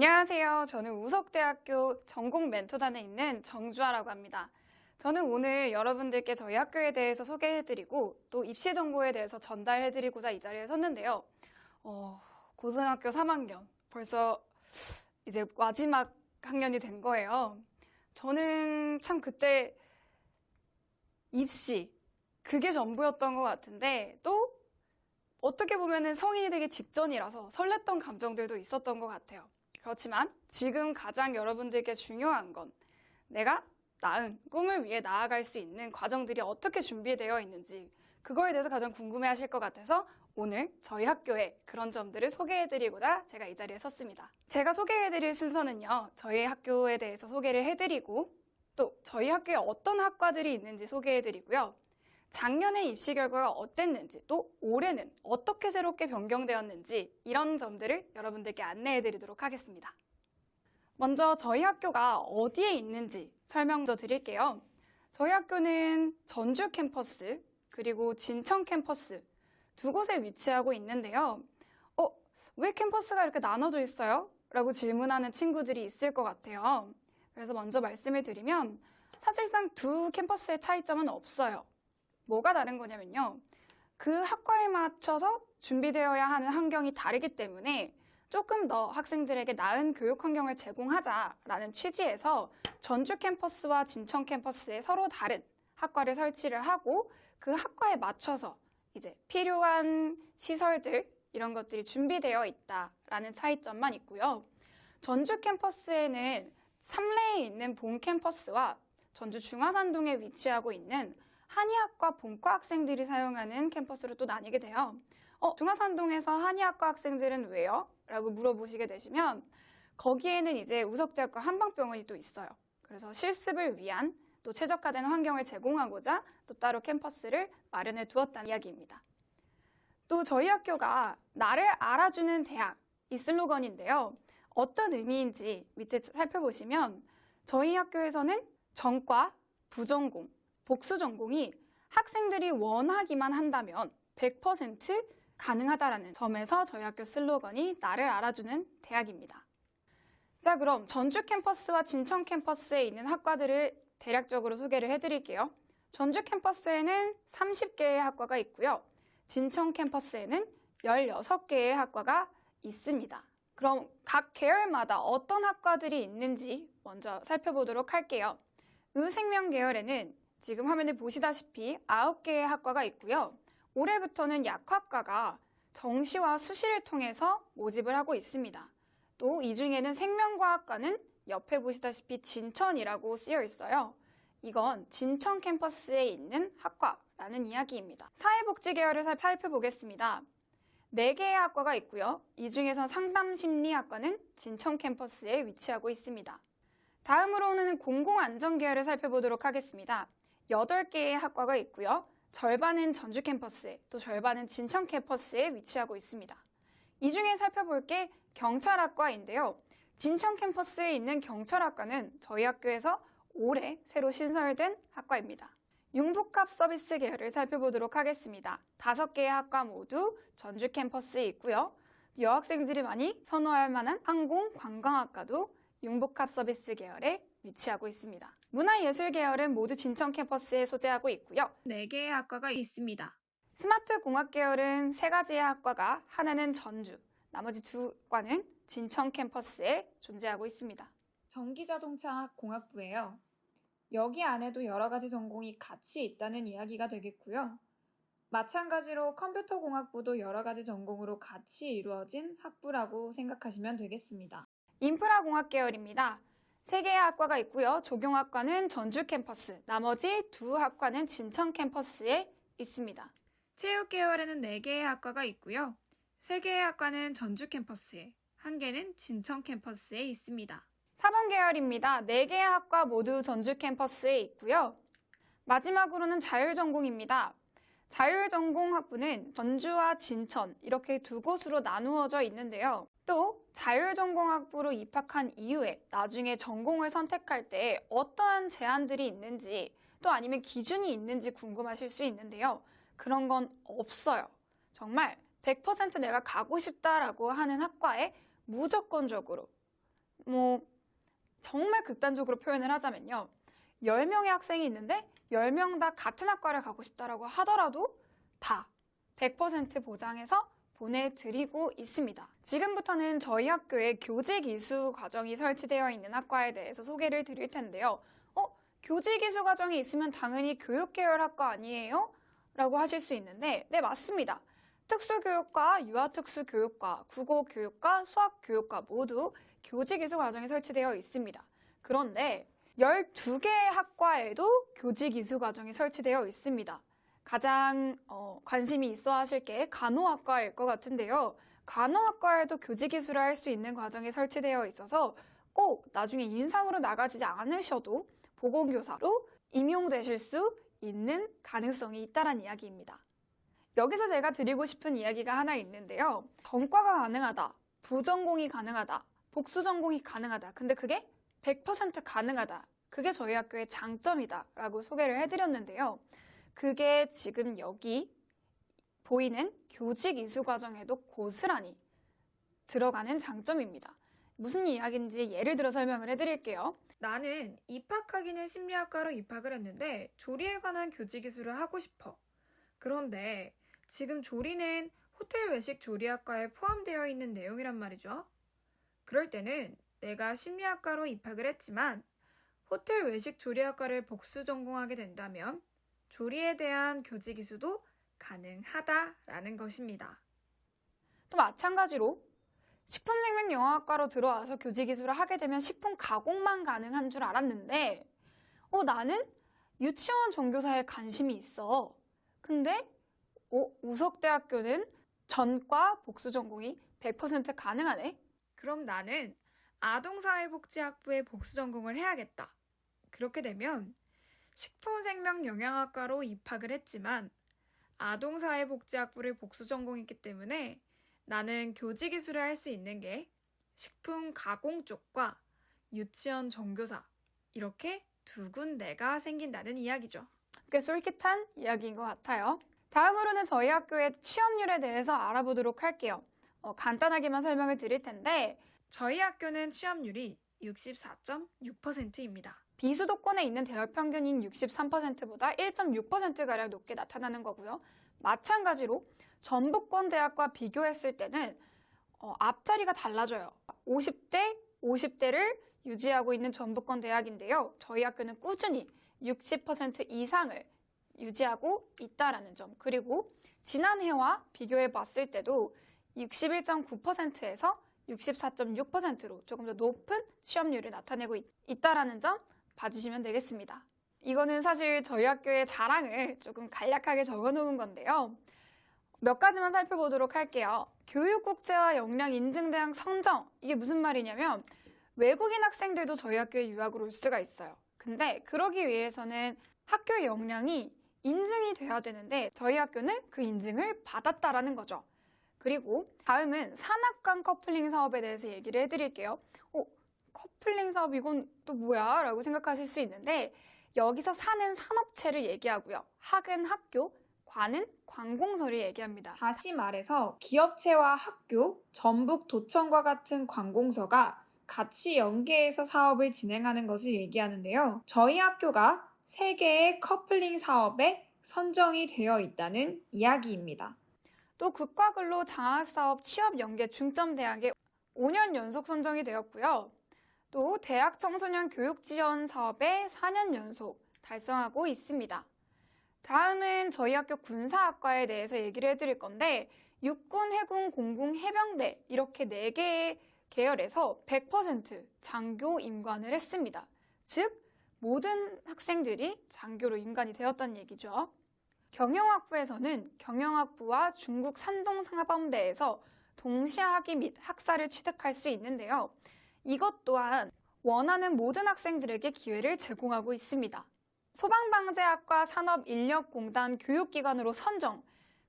안녕하세요. 저는 우석대학교 전공 멘토단에 있는 정주아라고 합니다. 저는 오늘 여러분들께 저희 학교에 대해서 소개해드리고 또 입시 정보에 대해서 전달해드리고자 이 자리에 섰는데요. 고등학교 3학년, 벌써 이제 마지막 학년이 된 거예요. 저는 참 그때 입시, 그게 전부였던 것 같은데 또 어떻게 보면은 성인이 되기 직전이라서 설렜던 감정들도 있었던 것 같아요. 그렇지만 지금 가장 여러분들께 중요한 건 내가 낳은 꿈을 위해 나아갈 수 있는 과정들이 어떻게 준비되어 있는지 그거에 대해서 가장 궁금해하실 것 같아서 오늘 저희 학교의 그런 점들을 소개해드리고자 제가 이 자리에 섰습니다. 제가 소개해드릴 순서는요. 저희 학교에 대해서 소개를 해드리고 또 저희 학교에 어떤 학과들이 있는지 소개해드리고요. 작년의 입시 결과가 어땠는지 또 올해는 어떻게 새롭게 변경되었는지 이런 점들을 여러분들께 안내해 드리도록 하겠습니다. 먼저 저희 학교가 어디에 있는지 설명 드릴게요. 저희 학교는 전주 캠퍼스 그리고 진천 캠퍼스 두 곳에 위치하고 있는데요. 왜 캠퍼스가 이렇게 나눠져 있어요? 라고 질문하는 친구들이 있을 것 같아요. 그래서 먼저 말씀을 드리면 사실상 두 캠퍼스의 차이점은 없어요. 뭐가 다른 거냐면요. 그 학과에 맞춰서 준비되어야 하는 환경이 다르기 때문에 조금 더 학생들에게 나은 교육 환경을 제공하자라는 취지에서 전주 캠퍼스와 진천 캠퍼스에 서로 다른 학과를 설치를 하고 그 학과에 맞춰서 이제 필요한 시설들 이런 것들이 준비되어 있다라는 차이점만 있고요. 전주 캠퍼스에는 삼례에 있는 본 캠퍼스와 전주 중화산동에 위치하고 있는 한의학과 본과 학생들이 사용하는 캠퍼스로 또 나뉘게 돼요. 중화산동에서 한의학과 학생들은 왜요? 라고 물어보시게 되시면 거기에는 이제 우석대학교 한방병원이 또 있어요. 그래서 실습을 위한 또 최적화된 환경을 제공하고자 또 따로 캠퍼스를 마련해 두었다는 이야기입니다. 또 저희 학교가 나를 알아주는 대학 이 슬로건인데요. 어떤 의미인지 밑에 살펴보시면 저희 학교에서는 전과, 부전공, 복수 전공이 학생들이 원하기만 한다면 100% 가능하다라는 점에서 저희 학교 슬로건이 나를 알아주는 대학입니다. 자, 그럼 전주 캠퍼스와 진천 캠퍼스에 있는 학과들을 대략적으로 소개를 해드릴게요. 전주 캠퍼스에는 30개의 학과가 있고요. 진천 캠퍼스에는 16개의 학과가 있습니다. 그럼 각 계열마다 어떤 학과들이 있는지 먼저 살펴보도록 할게요. 의생명 계열에는 지금 화면에 보시다시피 9개의 학과가 있고요. 올해부터는 약학과가 정시와 수시를 통해서 모집을 하고 있습니다. 또 이 중에는 생명과학과는 옆에 보시다시피 진천이라고 쓰여 있어요. 이건 진천 캠퍼스에 있는 학과라는 이야기입니다. 사회복지 계열을 살펴보겠습니다. 4개의 학과가 있고요. 이 중에서 상담심리학과는 진천 캠퍼스에 위치하고 있습니다. 다음으로는 공공안전 계열을 살펴보도록 하겠습니다. 8개의 학과가 있고요. 절반은 전주 캠퍼스에 또 절반은 진천 캠퍼스에 위치하고 있습니다. 이 중에 살펴볼 게 경찰학과인데요. 진천 캠퍼스에 있는 경찰학과는 저희 학교에서 올해 새로 신설된 학과입니다. 융복합 서비스 계열을 살펴보도록 하겠습니다. 5개의 학과 모두 전주 캠퍼스에 있고요. 여학생들이 많이 선호할 만한 항공관광학과도 융복합 서비스 계열에 위치하고 있습니다. 문화예술 계열은 모두 진천 캠퍼스에 소재하고 있고요. 4개의 학과가 있습니다. 스마트 공학 계열은 3가지의 학과가 하나는 전주, 나머지 2과는 진천 캠퍼스에 존재하고 있습니다. 전기자동차 공학부예요. 여기 안에도 여러 가지 전공이 같이 있다는 이야기가 되겠고요. 마찬가지로 컴퓨터 공학부도 여러 가지 전공으로 같이 이루어진 학부라고 생각하시면 되겠습니다. 인프라 공학 계열입니다. 3개의 학과가 있고요. 조경학과는 전주 캠퍼스, 나머지 2학과는 진천 캠퍼스에 있습니다. 체육 계열에는 4개의 학과가 있고요. 3개의 학과는 전주 캠퍼스에, 1개는 진천 캠퍼스에 있습니다. 사범 계열입니다. 4개의 학과 모두 전주 캠퍼스에 있고요. 마지막으로는 자율전공입니다. 자율전공학부는 전주와 진천 이렇게 2곳으로 나누어져 있는데요. 또 자율전공학부로 입학한 이후에 나중에 전공을 선택할 때 어떠한 제한들이 있는지 또 아니면 기준이 있는지 궁금하실 수 있는데요. 그런 건 없어요. 정말 100% 내가 가고 싶다라고 하는 학과에 무조건적으로 정말 극단적으로 표현을 하자면요. 10명의 학생이 있는데 10명 다 같은 학과를 가고 싶다라고 하더라도 다 100% 보장해서 보내드리고 있습니다. 지금부터는 저희 학교에 교직 이수 과정이 설치되어 있는 학과에 대해서 소개를 드릴 텐데요. 교직 이수 과정이 있으면 당연히 교육계열 학과 아니에요? 라고 하실 수 있는데, 네, 맞습니다. 특수교육과, 유아특수교육과, 국어교육과, 수학교육과 모두 교직 이수 과정이 설치되어 있습니다. 그런데 12개의 학과에도 교직 이수 과정이 설치되어 있습니다. 가장 관심이 있어 하실 게 간호학과일 것 같은데요. 간호학과에도 교직 이수를 할 수 있는 과정이 설치되어 있어서 꼭 나중에 인상으로 나가지 않으셔도 보건교사로 임용되실 수 있는 가능성이 있다는 이야기입니다. 여기서 제가 드리고 싶은 이야기가 하나 있는데요. 전과가 가능하다, 부전공이 가능하다, 복수전공이 가능하다. 근데 그게 100% 가능하다. 그게 저희 학교의 장점이다 라고 소개를 해드렸는데요. 그게 지금 여기 보이는 교직 이수 과정에도 고스란히 들어가는 장점입니다. 무슨 이야기인지 예를 들어 설명을 해드릴게요. 나는 입학하기는 심리학과로 입학을 했는데 조리에 관한 교직 이수를 하고 싶어. 그런데 지금 조리는 호텔 외식 조리학과에 포함되어 있는 내용이란 말이죠. 그럴 때는 내가 심리학과로 입학을 했지만 호텔 외식 조리학과를 복수 전공하게 된다면 조리에 대한 교직 이수도 가능하다라는 것입니다. 또 마찬가지로 식품생명영양학과로 들어와서 교직 이수를 하게 되면 식품 가공만 가능한 줄 알았는데 나는 유치원 전교사에 관심이 있어. 근데 우석대학교는 전과 복수 전공이 100% 가능하네. 그럼 나는 아동사회복지학부에 복수 전공을 해야겠다. 그렇게 되면 식품생명영양학과로 입학을 했지만 아동사회복지학부를 복수 전공했기 때문에 나는 교직 이수를 할 수 있는 게 식품 가공 쪽과 유치원 전교사 이렇게 두 군데가 생긴다는 이야기죠. 꽤 솔깃한 이야기인 것 같아요. 다음으로는 저희 학교의 취업률에 대해서 알아보도록 할게요. 간단하게만 설명을 드릴 텐데 저희 학교는 취업률이 64.6%입니다. 비수도권에 있는 대학 평균인 63%보다 1.6%가량 높게 나타나는 거고요. 마찬가지로 전북권 대학과 비교했을 때는 앞자리가 달라져요. 50대를 유지하고 있는 전북권 대학인데요. 저희 학교는 꾸준히 60% 이상을 유지하고 있다라는 점. 그리고 지난해와 비교해 봤을 때도 61.9%에서 64.6%로 조금 더 높은 취업률을 나타내고 있다라는 점 봐주시면 되겠습니다. 이거는 사실 저희 학교의 자랑을 조금 간략하게 적어놓은 건데요. 몇 가지만 살펴보도록 할게요. 교육국제화 역량 인증대학 선정. 이게 무슨 말이냐면 외국인 학생들도 저희 학교에 유학을 올 수가 있어요. 근데 그러기 위해서는 학교 역량이 인증이 돼야 되는데 저희 학교는 그 인증을 받았다라는 거죠. 그리고 다음은 산학 간 커플링 사업에 대해서 얘기를 해드릴게요. 커플링 사업 이건 또 뭐야? 라고 생각하실 수 있는데 여기서 사는 산업체를 얘기하고요. 학은 학교, 관은 관공서를 얘기합니다. 다시 말해서 기업체와 학교, 전북도청과 같은 관공서가 같이 연계해서 사업을 진행하는 것을 얘기하는데요. 저희 학교가 3개의 커플링 사업에 선정이 되어 있다는 이야기입니다. 또 국가근로 장학사업 취업연계 중점대학에 5년 연속 선정이 되었고요. 또 대학 청소년 교육 지원 사업에 4년 연속 달성하고 있습니다. 다음은 저희 학교 군사학과에 대해서 얘기를 해드릴 건데 육군, 해군, 공군, 해병대 이렇게 4개의 계열에서 100% 장교 임관을 했습니다. 즉 모든 학생들이 장교로 임관이 되었다는 얘기죠. 경영학부에서는 경영학부와 중국 산동사범대에서 동시에 학위 및 학사를 취득할 수 있는데요. 이것 또한 원하는 모든 학생들에게 기회를 제공하고 있습니다. 소방방재학과 산업인력공단 교육기관으로 선정,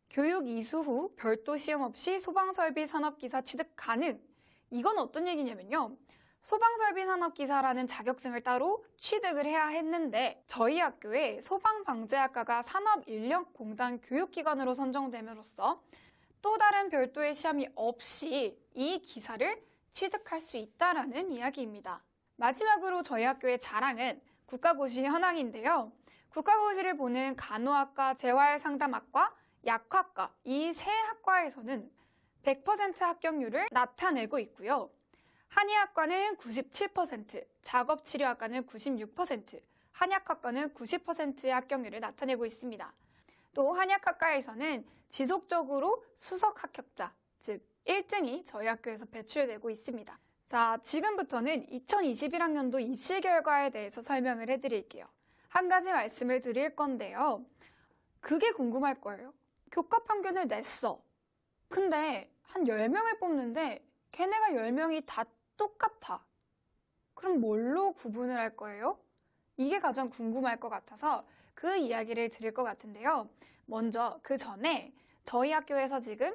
교육 이수 후 별도 시험 없이 소방설비 산업기사 취득 가능. 이건 어떤 얘기냐면요. 소방설비 산업기사라는 자격증을 따로 취득을 해야 했는데 저희 학교에 소방방재학과가 산업인력공단 교육기관으로 선정됨으로써 또 다른 별도의 시험이 없이 이 기사를 취득할 수 있다라는 이야기입니다. 마지막으로 저희 학교의 자랑은 국가고시 현황인데요. 국가고시를 보는 간호학과, 재활상담학과, 약학과 이 세 학과에서는 100% 합격률을 나타내고 있고요. 한의학과는 97%, 작업치료학과는 96%, 한약학과는 90%의 합격률을 나타내고 있습니다. 또 한약학과에서는 지속적으로 수석 합격자, 즉 1등이 저희 학교에서 배출되고 있습니다. 자, 지금부터는 2021학년도 입시 결과에 대해서 설명을 해드릴게요. 한 가지 말씀을 드릴 건데요. 그게 궁금할 거예요. 교과 평균을 냈어. 근데 한 10명을 뽑는데 걔네가 10명이 다 똑같아. 그럼 뭘로 구분을 할 거예요? 이게 가장 궁금할 것 같아서 그 이야기를 드릴 것 같은데요. 먼저 그 전에 저희 학교에서 지금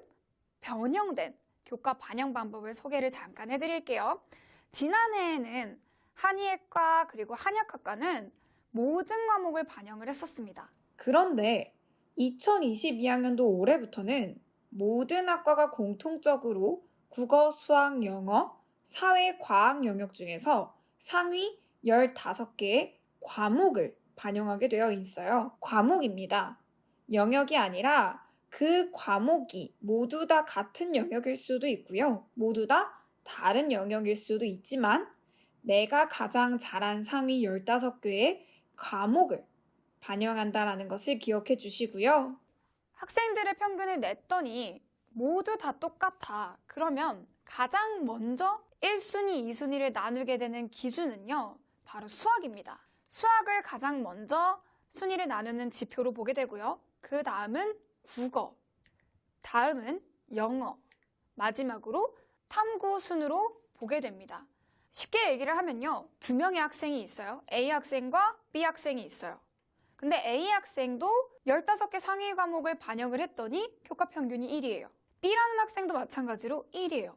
변형된 교과 반영 방법을 소개를 잠깐 해드릴게요. 지난해에는 한의학과 그리고 한약학과는 모든 과목을 반영을 했었습니다. 그런데 2022학년도 올해부터는 모든 학과가 공통적으로 국어, 수학, 영어, 사회, 과학 영역 중에서 상위 15개의 과목을 반영하게 되어 있어요. 과목입니다. 영역이 아니라 그 과목이 모두 다 같은 영역일 수도 있고요. 모두 다 다른 영역일 수도 있지만 내가 가장 잘한 상위 15개의 과목을 반영한다라는 것을 기억해 주시고요. 학생들의 평균을 냈더니 모두 다 똑같아. 그러면 가장 먼저 1순위, 2순위를 나누게 되는 기준은요. 바로 수학입니다. 수학을 가장 먼저 순위를 나누는 지표로 보게 되고요. 그 다음은 국어, 다음은 영어, 마지막으로 탐구 순으로 보게 됩니다. 쉽게 얘기를 하면요. 2명의 학생이 있어요. A 학생과 B 학생이 있어요. 근데 A 학생도 15개 상위 과목을 반영을 했더니 교과 평균이 1이에요. B라는 학생도 마찬가지로 1이에요.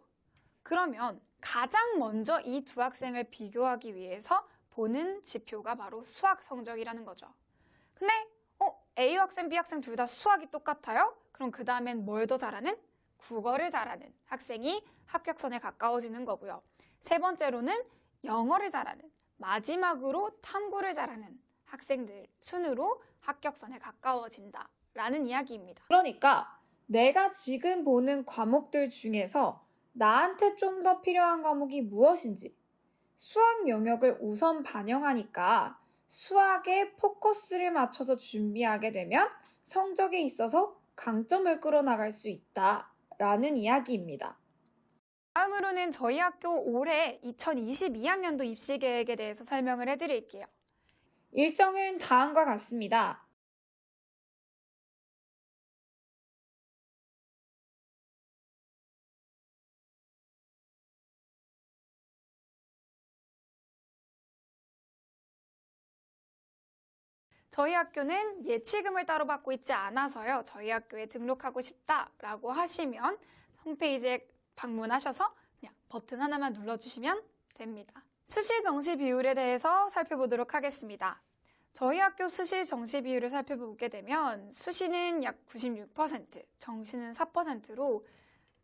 그러면 가장 먼저 이 두 학생을 비교하기 위해서 보는 지표가 바로 수학 성적이라는 거죠. 근데 A 학생, B 학생 둘 다 수학이 똑같아요? 그럼 그 다음엔 뭘 더 잘하는? 국어를 잘하는 학생이 합격선에 가까워지는 거고요. 세 번째로는 영어를 잘하는, 마지막으로 탐구를 잘하는 학생들 순으로 합격선에 가까워진다라는 이야기입니다. 그러니까 내가 지금 보는 과목들 중에서 나한테 좀 더 필요한 과목이 무엇인지 수학 영역을 우선 반영하니까 수학에 포커스를 맞춰서 준비하게 되면 성적에 있어서 강점을 끌어나갈 수 있다라는 이야기입니다. 다음으로는 저희 학교 올해 2022학년도 입시 계획에 대해서 설명을 해드릴게요. 일정은 다음과 같습니다. 저희 학교는 예치금을 따로 받고 있지 않아서요. 저희 학교에 등록하고 싶다라고 하시면 홈페이지에 방문하셔서 그냥 버튼 하나만 눌러주시면 됩니다. 수시 정시 비율에 대해서 살펴보도록 하겠습니다. 저희 학교 수시 정시 비율을 살펴보게 되면 수시는 약 96%, 정시는 4%로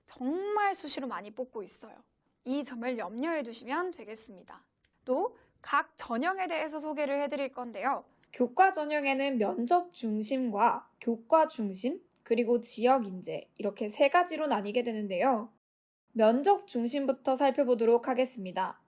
정말 수시로 많이 뽑고 있어요. 이 점을 염려해 두시면 되겠습니다. 또 각 전형에 대해서 소개를 해드릴 건데요. 교과 전형에는 면접 중심과 교과 중심, 그리고 지역 인재 이렇게 세 가지로 나뉘게 되는데요. 면접 중심부터 살펴보도록 하겠습니다.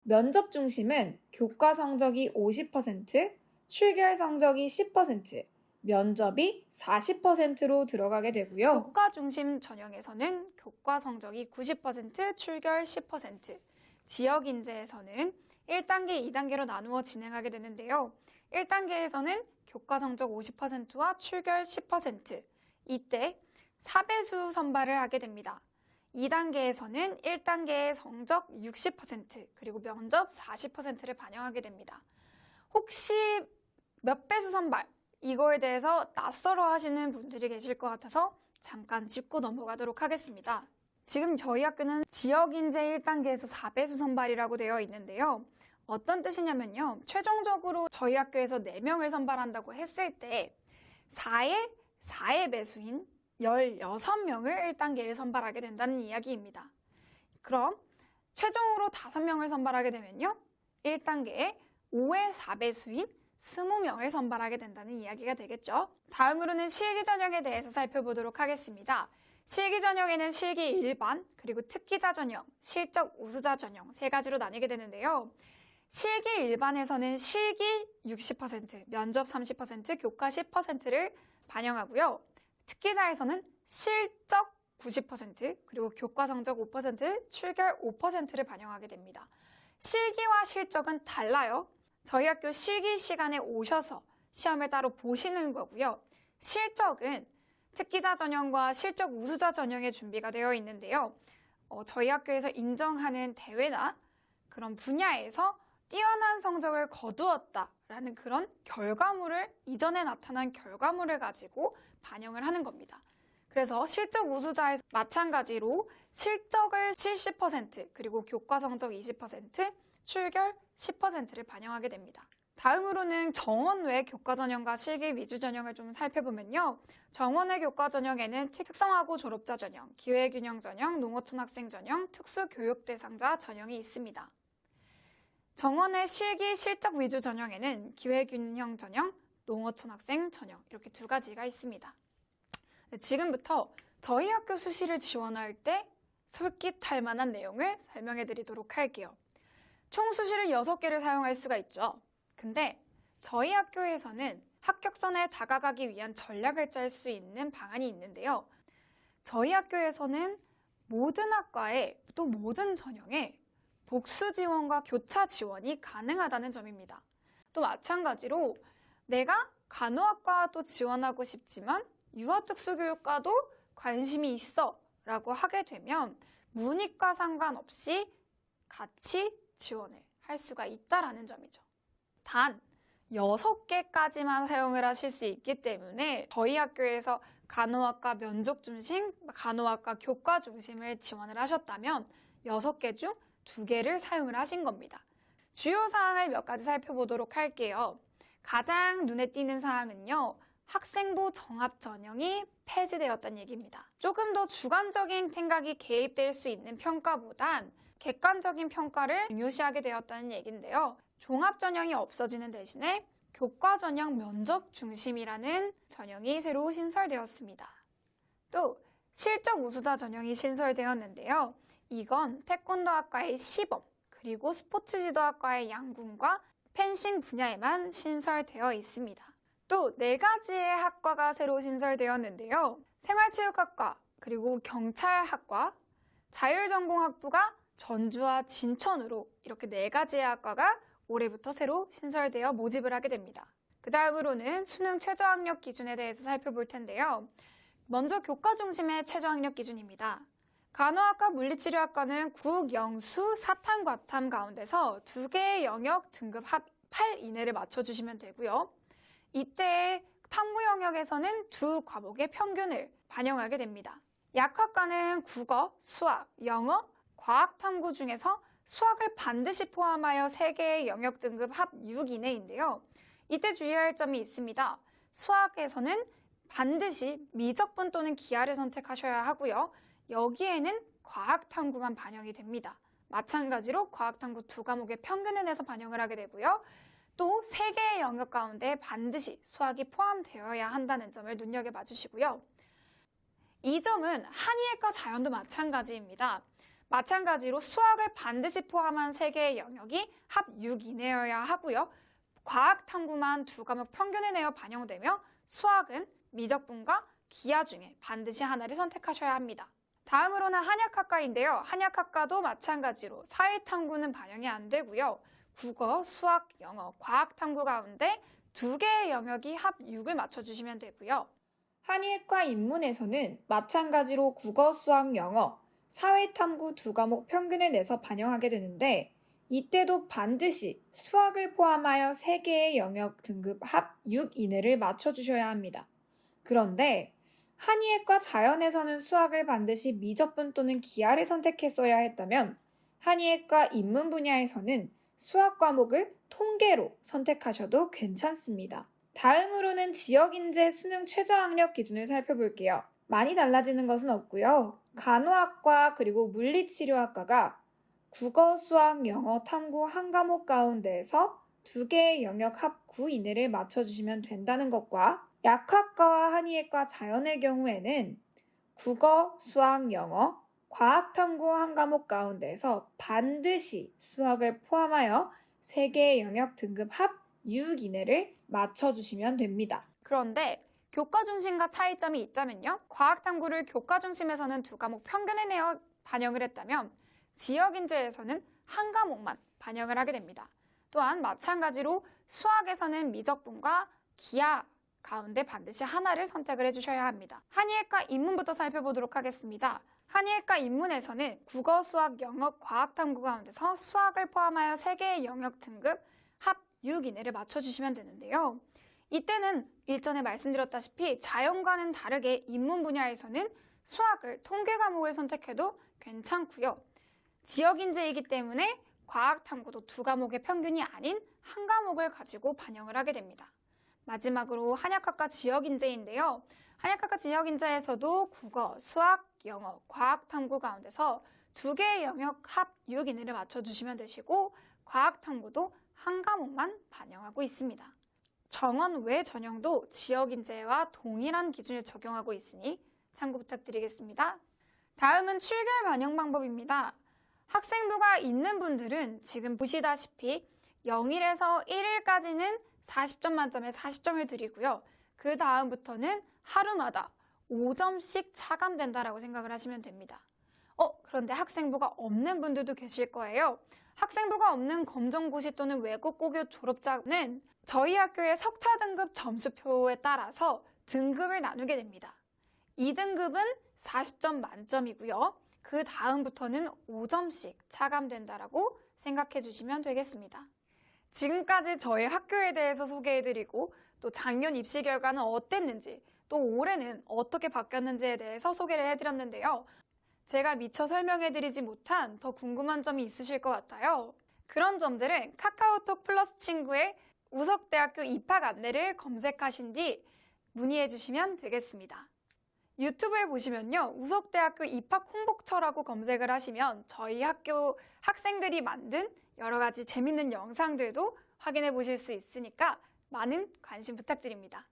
면접 중심은 교과 성적이 50%, 출결 성적이 10%, 면접이 40%로 들어가게 되고요. 교과 중심 전형에서는 교과 성적이 90%, 출결 10%, 지역 인재에서는 1단계, 2단계로 나누어 진행하게 되는데요. 1단계에서는 교과 성적 50%와 출결 10%, 이때 4배수 선발을 하게 됩니다. 2단계에서는 1단계의 성적 60%, 그리고 면접 40%를 반영하게 됩니다. 혹시 몇 배수 선발, 이거에 대해서 낯설어 하시는 분들이 계실 것 같아서 잠깐 짚고 넘어가도록 하겠습니다. 지금 저희 학교는 지역인재 1단계에서 4배수 선발이라고 되어 있는데요. 어떤 뜻이냐면요. 최종적으로 저희 학교에서 4명을 선발한다고 했을 때 4의 배수인 16명을 1단계에 선발하게 된다는 이야기입니다. 그럼 최종으로 5명을 선발하게 되면요. 1단계에 5의 4배수인 20명을 선발하게 된다는 이야기가 되겠죠. 다음으로는 실기 전형에 대해서 살펴보도록 하겠습니다. 실기 전형에는 실기 일반, 그리고 특기자 전형, 실적 우수자 전형 3가지로 나뉘게 되는데요. 실기 일반에서는 실기 60%, 면접 30%, 교과 10%를 반영하고요. 특기자에서는 실적 90%, 그리고 교과 성적 5%, 출결 5%를 반영하게 됩니다. 실기와 실적은 달라요. 저희 학교 실기 시간에 오셔서 시험을 따로 보시는 거고요. 실적은 특기자 전형과 실적 우수자 전형에 준비가 되어 있는데요. 저희 학교에서 인정하는 대회나 그런 분야에서 뛰어난 성적을 거두었다라는 그런 결과물을, 이전에 나타난 결과물을 가지고 반영을 하는 겁니다. 그래서 실적 우수자에 마찬가지로 실적을 70%, 그리고 교과 성적 20%, 출결 10%를 반영하게 됩니다. 다음으로는 정원외 교과 전형과 실기 위주 전형을 좀 살펴보면요. 정원외 교과 전형에는 특성화고 졸업자 전형, 기회균형 전형, 농어촌 학생 전형, 특수교육 대상자 전형이 있습니다. 정원외 실기 실적 위주 전형에는 기회균형 전형, 농어촌 학생 전형 이렇게 2가지가 있습니다. 지금부터 저희 학교 수시를 지원할 때 솔깃할 만한 내용을 설명해 드리도록 할게요. 총 수시를 6개를 사용할 수가 있죠. 근데 저희 학교에서는 합격선에 다가가기 위한 전략을 짤 수 있는 방안이 있는데요. 저희 학교에서는 모든 학과에 또 모든 전형에 복수 지원과 교차 지원이 가능하다는 점입니다. 또 마찬가지로 내가 간호학과도 지원하고 싶지만 유아특수교육과도 관심이 있어 라고 하게 되면 문이과 상관없이 같이 지원을 할 수가 있다라는 점이죠. 단 6개까지만 사용을 하실 수 있기 때문에 저희 학교에서 간호학과 면접 중심, 간호학과 교과 중심을 지원을 하셨다면 6개 중 2개를 사용을 하신 겁니다. 주요 사항을 몇 가지 살펴보도록 할게요. 가장 눈에 띄는 사항은요. 학생부 정합 전형이 폐지되었다는 얘기입니다. 조금 더 주관적인 생각이 개입될 수 있는 평가보단 객관적인 평가를 중요시하게 되었다는 얘기인데요. 종합 전형이 없어지는 대신에 교과 전형 면접 중심이라는 전형이 새로 신설되었습니다. 또 실적 우수자 전형이 신설되었는데요. 이건 태권도학과의 시범, 그리고 스포츠 지도학과의 양궁과 펜싱 분야에만 신설되어 있습니다. 또 4가지의 학과가 새로 신설되었는데요. 생활체육학과, 그리고 경찰학과, 자율전공학부가 전주와 진천으로 이렇게 4가지의 학과가 올해부터 새로 신설되어 모집을 하게 됩니다. 그 다음으로는 수능 최저학력 기준에 대해서 살펴볼 텐데요. 먼저 교과 중심의 최저학력 기준입니다. 간호학과 물리치료학과는 국, 영수, 사탐, 과탐 가운데서 2개의 영역 등급 합 8 이내를 맞춰주시면 되고요. 이때 탐구 영역에서는 2과목의 평균을 반영하게 됩니다. 약학과는 국어, 수학, 영어, 과학 탐구 중에서 수학을 반드시 포함하여 3개의 영역 등급 합 6 이내인데요. 이때 주의할 점이 있습니다. 수학에서는 반드시 미적분 또는 기하를 선택하셔야 하고요. 여기에는 과학 탐구만 반영이 됩니다. 마찬가지로 과학 탐구 2과목의 평균을 내서 반영을 하게 되고요. 또 3개의 영역 가운데 반드시 수학이 포함되어야 한다는 점을 눈여겨봐 주시고요. 이 점은 한의학과 자연도 마찬가지입니다. 마찬가지로 수학을 반드시 포함한 3개의 영역이 합 6 이내여야 하고요. 과학 탐구만 2과목 평균을 내어 반영되며 수학은 미적분과 기하 중에 반드시 하나를 선택하셔야 합니다. 다음으로는 한약학과인데요. 한약학과도 마찬가지로 사회 탐구는 반영이 안 되고요. 국어, 수학, 영어, 과학 탐구 가운데 2개의 영역이 합 6을 맞춰주시면 되고요. 한의학과 입문에서는 마찬가지로 국어, 수학, 영어, 사회탐구 2과목 평균을 내서 반영하게 되는데 이때도 반드시 수학을 포함하여 3개의 영역 등급 합 6 이내를 맞춰주셔야 합니다. 그런데 한의학과 자연에서는 수학을 반드시 미적분 또는 기하를 선택했어야 했다면 한의학과 입문 분야에서는 수학 과목을 통계로 선택하셔도 괜찮습니다. 다음으로는 지역인재 수능 최저학력 기준을 살펴볼게요. 많이 달라지는 것은 없고요. 간호학과 그리고 물리치료학과가 국어, 수학, 영어, 탐구 한 과목 가운데에서 2개의 영역 합 9 이내를 맞춰주시면 된다는 것과 약학과와 한의학과 자연의 경우에는 국어, 수학, 영어, 과학, 탐구 한 과목 가운데에서 반드시 수학을 포함하여 3개의 영역 등급 합 6 이내를 맞춰주시면 됩니다. 그런데 교과 중심과 차이점이 있다면요. 과학 탐구를 교과 중심에서는 2과목 평균에 내어 반영을 했다면 지역인재에서는 한 과목만 반영을 하게 됩니다. 또한 마찬가지로 수학에서는 미적분과 기하 가운데 반드시 하나를 선택을 해주셔야 합니다. 한의학과 인문부터 살펴보도록 하겠습니다. 한의학과 인문에서는 국어, 수학, 영어, 과학 탐구 가운데서 수학을 포함하여 3개의 영역 등급 합 6 이내를 맞춰주시면 되는데요. 이때는 일전에 말씀드렸다시피 자연과는 다르게 인문 분야에서는 수학을 통계 과목을 선택해도 괜찮고요. 지역인재이기 때문에 과학 탐구도 2과목의 평균이 아닌 한 과목을 가지고 반영을 하게 됩니다. 마지막으로 한약학과 지역인재인데요. 한약학과 지역인재에서도 국어, 수학, 영어, 과학 탐구 가운데서 2개의 영역 합 6 이내를 맞춰주시면 되시고 과학 탐구도 한 과목만 반영하고 있습니다. 정원 외 전형도 지역인재와 동일한 기준을 적용하고 있으니 참고 부탁드리겠습니다. 다음은 출결 반영 방법입니다. 학생부가 있는 분들은 지금 보시다시피 0일에서 1일까지는 40점 만점에 40점을 드리고요. 그 다음부터는 하루마다 5점씩 차감된다라고 생각을 하시면 됩니다. 그런데 학생부가 없는 분들도 계실 거예요. 학생부가 없는 검정고시 또는 외국고교 졸업자는 저희 학교의 석차 등급 점수표에 따라서 등급을 나누게 됩니다. 2등급은 40점 만점이고요. 그 다음부터는 5점씩 차감된다라고 생각해 주시면 되겠습니다. 지금까지 저희 학교에 대해서 소개해드리고 또 작년 입시 결과는 어땠는지 또 올해는 어떻게 바뀌었는지에 대해서 소개를 해드렸는데요. 제가 미처 설명해드리지 못한 더 궁금한 점이 있으실 것 같아요. 그런 점들은 카카오톡 플러스 친구의 우석대학교 입학 안내를 검색하신 뒤 문의해 주시면 되겠습니다. 유튜브에 보시면요. 우석대학교 입학 홍보처라고 검색을 하시면 저희 학교 학생들이 만든 여러 가지 재밌는 영상들도 확인해 보실 수 있으니까 많은 관심 부탁드립니다.